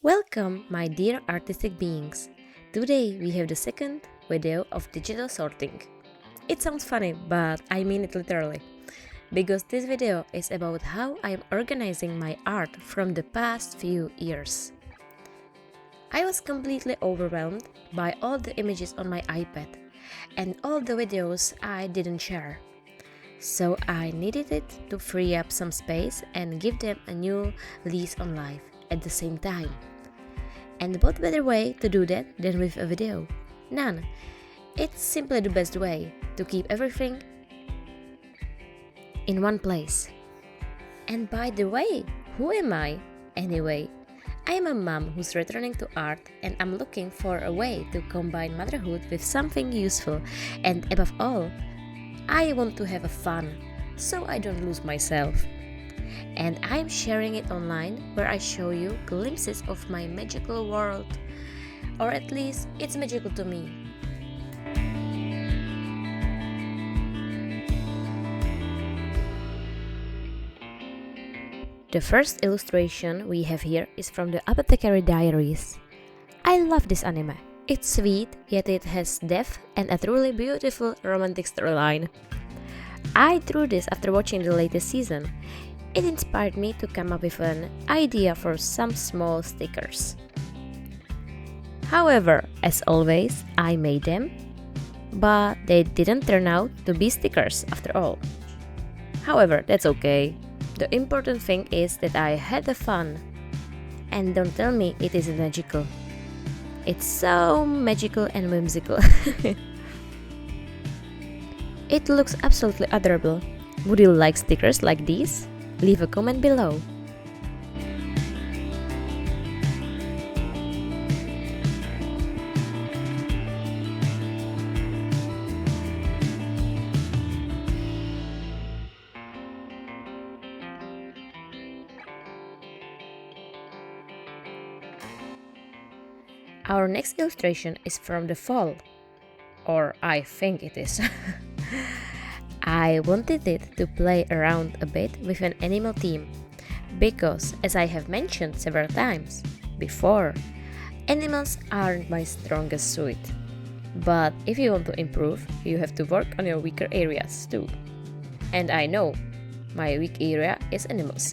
Welcome, my dear artistic beings. Today we have the second video of digital sorting. It sounds funny, but I mean it literally. Because this video is about how I am organizing my art from the past few years. I was completely overwhelmed by all the images on my iPad and all the videos I didn't share. So I needed it to free up some space and give them a new lease on life at the same time. And what better way to do that than with a video? None. It's simply the best way to keep everything in one place. And by the way, who am I? Anyway, I am a mom who's returning to art and I'm looking for a way to combine motherhood with something useful and above all, I want to have a fun so I don't lose myself. And I'm sharing it online where I show you glimpses of my magical world, or at least it's magical to me. The first illustration we have here is from the Apothecary Diaries. I love this anime. It's sweet, yet it has depth and a truly beautiful romantic storyline. I drew this after watching the latest season. It inspired me to come up with an idea for some small stickers. However, as always, I made them, but they didn't turn out to be stickers after all. However, that's okay. The important thing is that I had the fun. And don't tell me it isn't magical. It's so magical and whimsical. It looks absolutely adorable. Would you like stickers like these? Leave a comment below. Our next illustration is from the fall, or I think it is. I wanted it to play around a bit with an animal theme, because as I have mentioned several times before, animals aren't my strongest suit. But if you want to improve, you have to work on your weaker areas too. And I know my weak area is animals.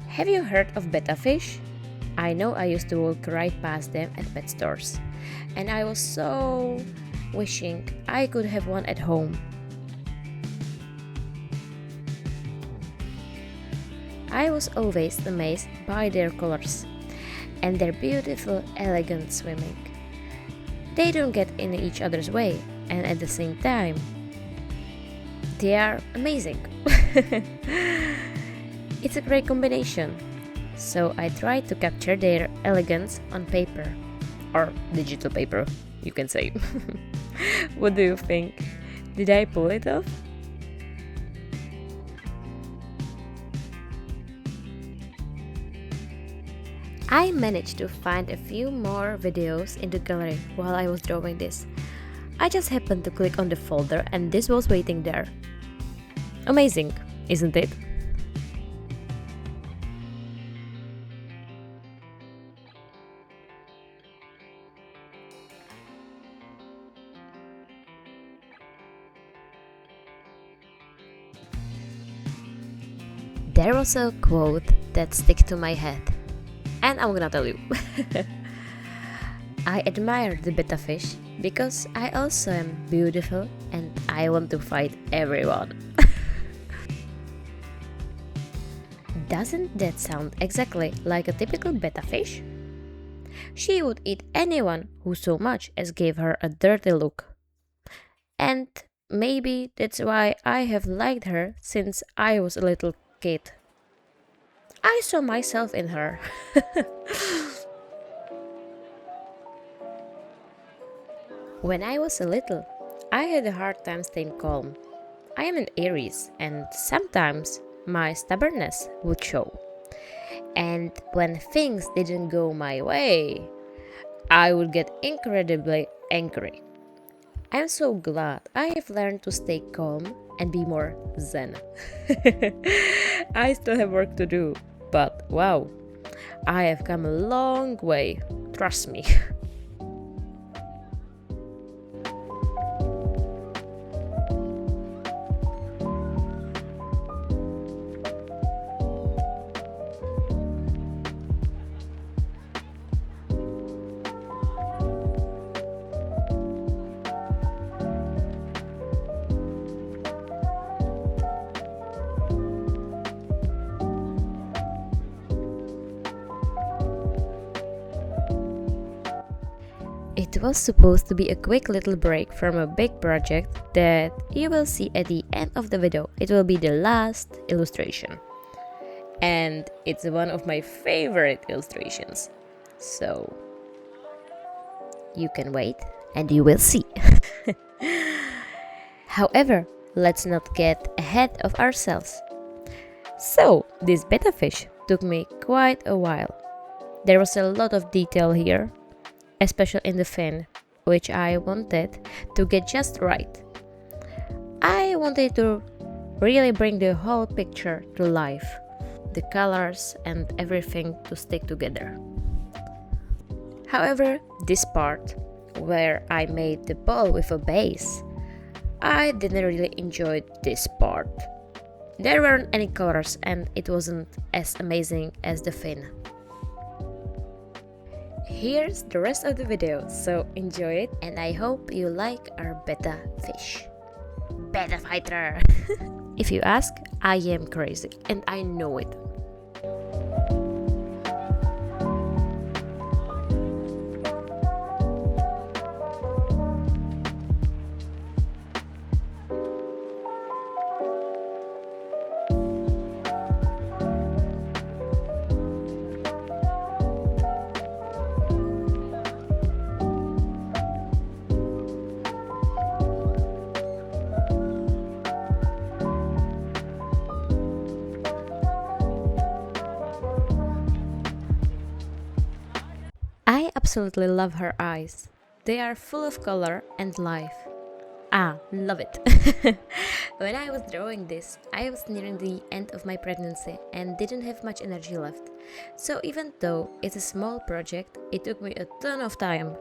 Have you heard of betta fish? I know I used to walk right past them at pet stores, and I was so wishing I could have one at home. I was always amazed by their colors and their beautiful, elegant swimming. They don't get in each other's way, and at the same time, they are amazing. It's a great combination. So I tried to capture their elegance on paper, or digital paper, you can say. What do you think? Did I pull it off? I managed to find a few more videos in the gallery while I was drawing this. I just happened to click on the folder and this was waiting there. Amazing, isn't it? There was a quote that sticks to my head, and I'm gonna tell you. I admire the betta fish because I also am beautiful and I want to fight everyone. Doesn't that sound exactly like a typical betta fish? She would eat anyone who so much as gave her a dirty look. And maybe that's why I have liked her since I was a little kid. I saw myself in her. When I was a little, I had a hard time staying calm. I am an Aries, and sometimes my stubbornness would show. And when things didn't go my way, I would get incredibly angry. I'm so glad I have learned to stay calm and be more zen. I still have work to do, but wow, I have come a long way, trust me. It was supposed to be a quick little break from a big project that you will see at the end of the video. It will be the last illustration. And it's one of my favorite illustrations. So you can wait and you will see. However, let's not get ahead of ourselves. So this betta fish took me quite a while. There was a lot of detail here, especially in the fin, which I wanted to get just right. I wanted to really bring the whole picture to life, the colors and everything to stick together. However, this part, where I made the ball with a base, I didn't really enjoy this part. There weren't any colors and it wasn't as amazing as the fin. Here's the rest of the video, so enjoy it and I hope you like our betta fish. Betta fighter! If you ask, I am crazy and I know it. I absolutely love her eyes. They are full of color and life. Love it. When I was drawing this, I was nearing the end of my pregnancy and didn't have much energy left. So even though it's a small project, it took me a ton of time.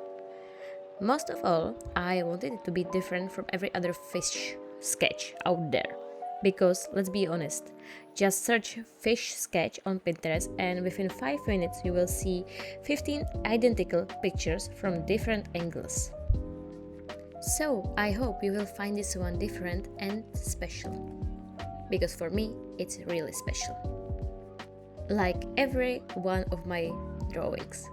Most of all, I wanted it to be different from every other fish sketch out there. Because, let's be honest, just search fish sketch on Pinterest and within 5 minutes you will see 15 identical pictures from different angles. So, I hope you will find this one different and special. Because for me, it's really special. Like every one of my drawings.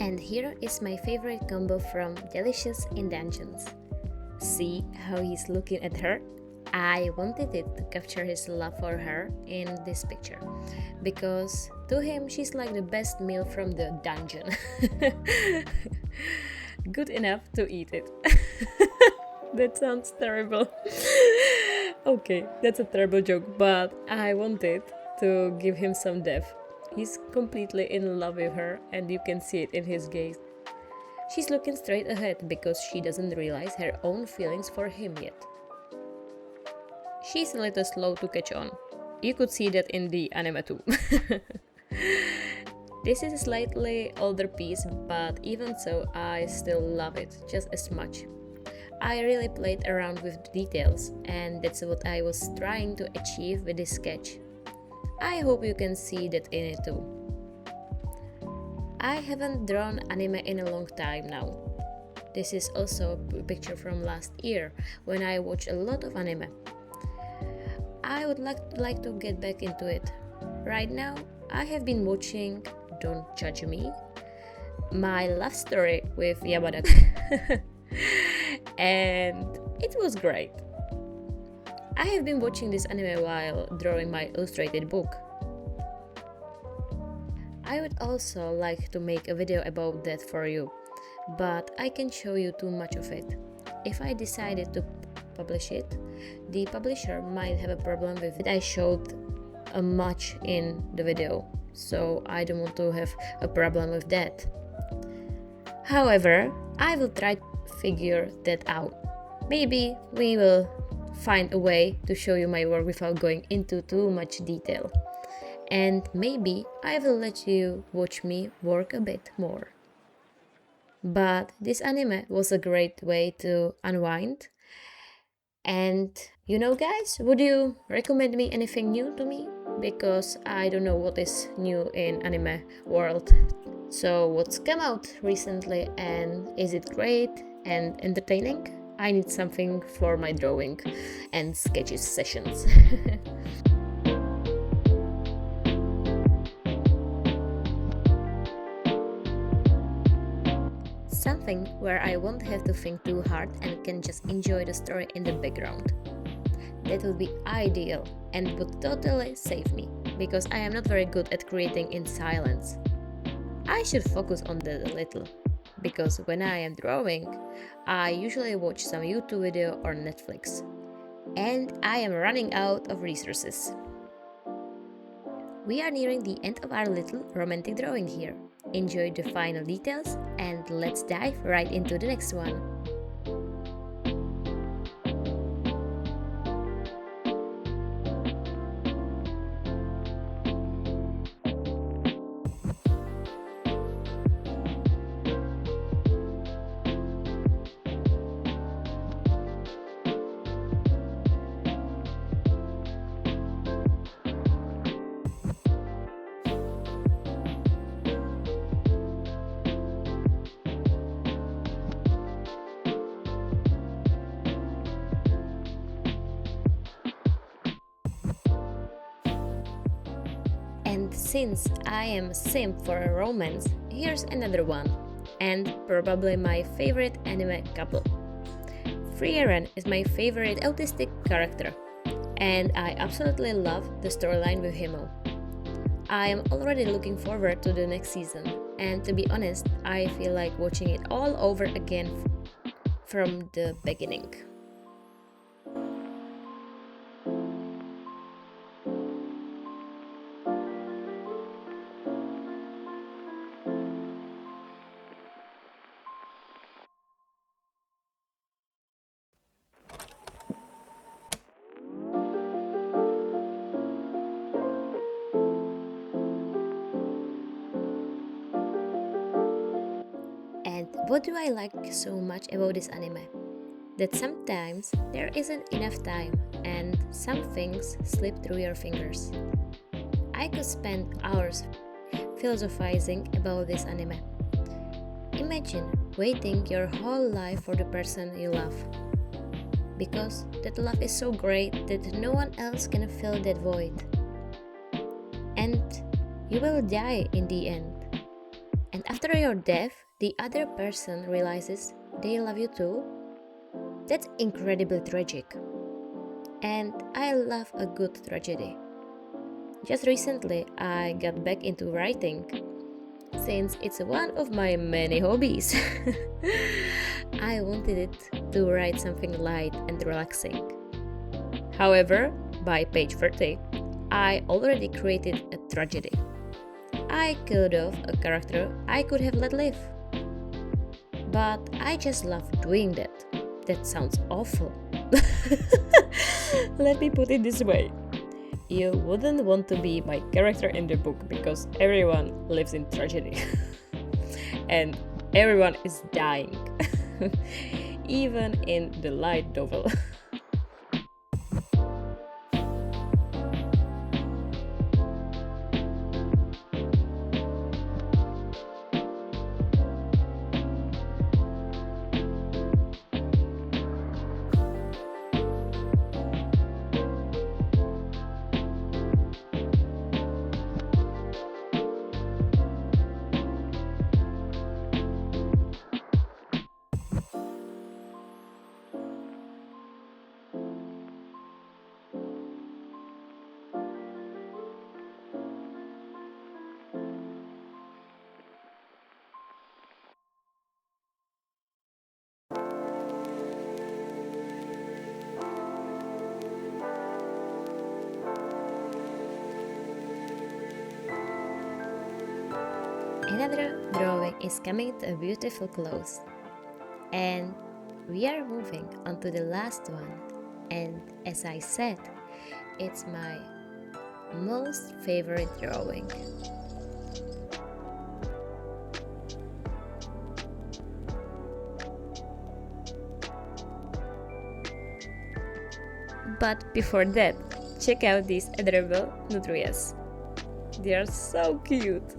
And here is my favorite combo from Delicious in Dungeons. See how he's looking at her? I wanted it to capture his love for her in this picture, because to him she's like the best meal from the dungeon. Good enough to eat it. That sounds terrible. Okay, that's a terrible joke, but I wanted to give him some depth. He's completely in love with her and you can see it in his gaze. She's looking straight ahead because she doesn't realize her own feelings for him yet. She's a little slow to catch on. You could see that in the anime too. This is a slightly older piece, but even so, I still love it just as much. I really played around with the details, and that's what I was trying to achieve with this sketch. I hope you can see that in it too. I haven't drawn anime in a long time now. This is also a picture from last year when I watched a lot of anime. I would like to get back into it. Right now, I have been watching, don't judge me, My Love Story with Yamada. And it was great. I have been watching this anime while drawing my illustrated book. I would also like to make a video about that for you, but I can't show you too much of it. If I decided to publish it, the publisher might have a problem with it. I showed much in the video, so I don't want to have a problem with that. However, I will try to figure that out. Maybe we will find a way to show you my work without going into too much detail. And maybe I will let you watch me work a bit more. But this anime was a great way to unwind. And guys, would you recommend me anything new to me? Because I don't know what is new in anime world. So what's come out recently and is it great and entertaining? I need something for my drawing and sketches sessions. Something where I won't have to think too hard and can just enjoy the story in the background. That would be ideal and would totally save me, because I am not very good at creating in silence. I should focus on that a little, because when I am drawing, I usually watch some YouTube video or Netflix, and I am running out of resources. We are nearing the end of our little romantic drawing here. Enjoy the final details and let's dive right into the next one. And since I am a simp for a romance, here's another one, and probably my favorite anime couple. Frieren is my favorite autistic character, and I absolutely love the storyline with Himo. I am already looking forward to the next season, and to be honest, I feel like watching it all over again from the beginning. And what do I like so much about this anime? That sometimes there isn't enough time and some things slip through your fingers. I could spend hours philosophizing about this anime. Imagine waiting your whole life for the person you love. Because that love is so great that no one else can fill that void. And you will die in the end. And after your death, the other person realizes they love you too. That's incredibly tragic. And I love a good tragedy. Just recently, I got back into writing, since it's one of my many hobbies. I wanted it to write something light and relaxing. However, by page 30, I already created a tragedy. I killed off a character I could have let live. But I just love doing that. That sounds awful. Let me put it this way. You wouldn't want to be my character in the book because everyone lives in tragedy. And everyone is dying. Even in the light novel. Another drawing is coming to a beautiful close, and we are moving on to the last one. And as I said, it's my most favorite drawing. But before that, check out these adorable nutrias. They are so cute.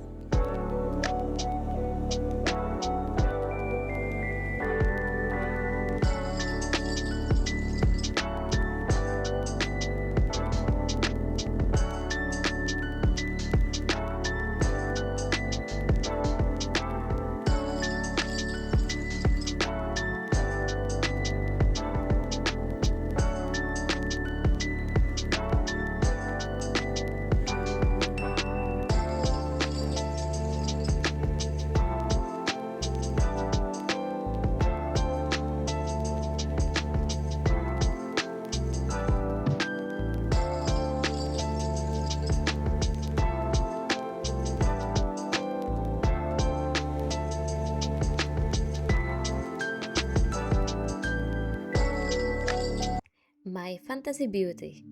My fantasy beauty.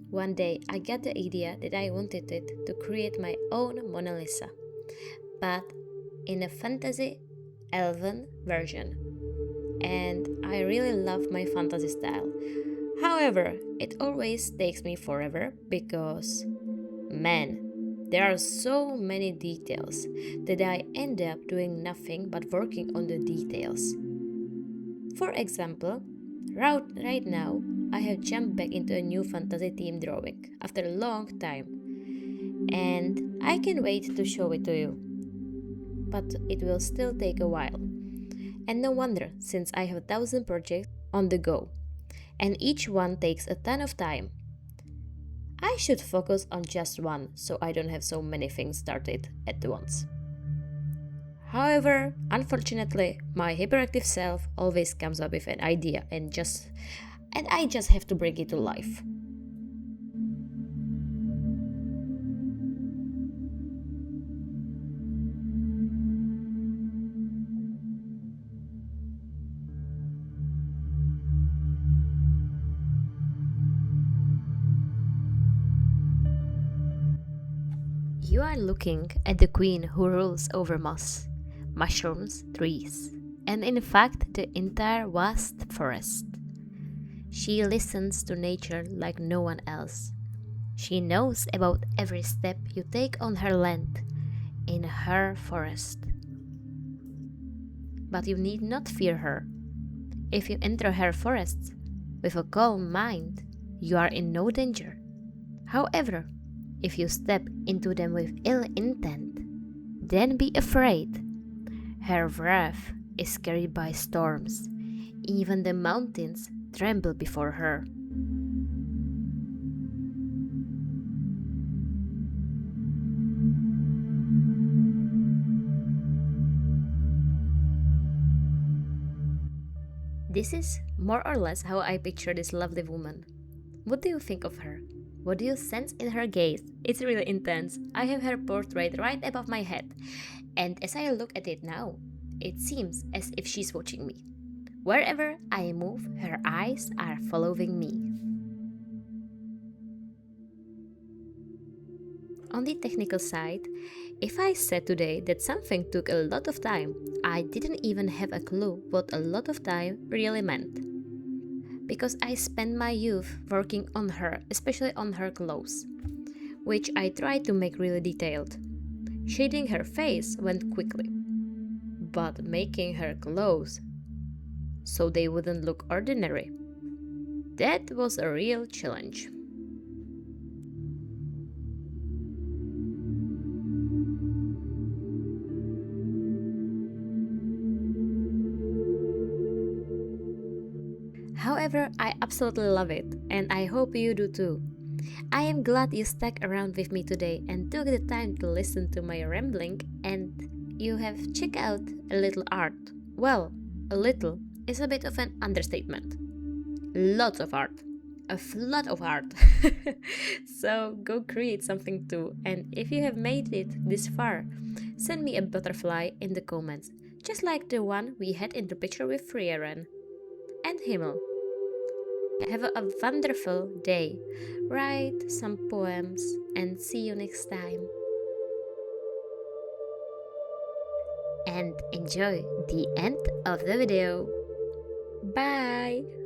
One day I got the idea that I wanted it to create my own Mona Lisa, but in a fantasy elven version. And I really love my fantasy style. However, it always takes me forever because, man, there are so many details that I end up doing nothing but working on the details. For example, right now, I have jumped back into a new fantasy theme drawing after a long time, and I can wait to show it to you. But it will still take a while. And no wonder, since I have 1,000 projects on the go, and each one takes a ton of time. I should focus on just one so I don't have so many things started at once. However, unfortunately, my hyperactive self always comes up with an idea and I just have to bring it to life. You are looking at the queen who rules over moss, mushrooms, trees, and in fact the entire vast forest. She listens to nature like no one else. She knows about every step you take on her land, in her forest. But you need not fear her. If you enter her forests with a calm mind, you are in no danger. However, if you step into them with ill intent, then be afraid. Her wrath is carried by storms. Even the mountains tremble before her. This is more or less how I picture this lovely woman. What do you think of her? What do you sense in her gaze? It's really intense. I have her portrait right above my head, and as I look at it now, it seems as if she's watching me. Wherever I move, her eyes are following me. On the technical side, if I said today that something took a lot of time, I didn't even have a clue what a lot of time really meant. Because I spent my youth working on her, especially on her clothes, which I tried to make really detailed. Shading her face went quickly, but making her clothes so they wouldn't look ordinary, that was a real challenge. However, I absolutely love it, and I hope you do too. I am glad you stuck around with me today and took the time to listen to my rambling, and you have checked out a little art. Well, a little is a bit of an understatement. Lots of art. A flood of art. So go create something too, and if you have made it this far, send me a butterfly in the comments, just like the one we had in the picture with Frieren. And Himmel. Have a wonderful day. Write some poems and see you next time. And enjoy the end of the video. Bye!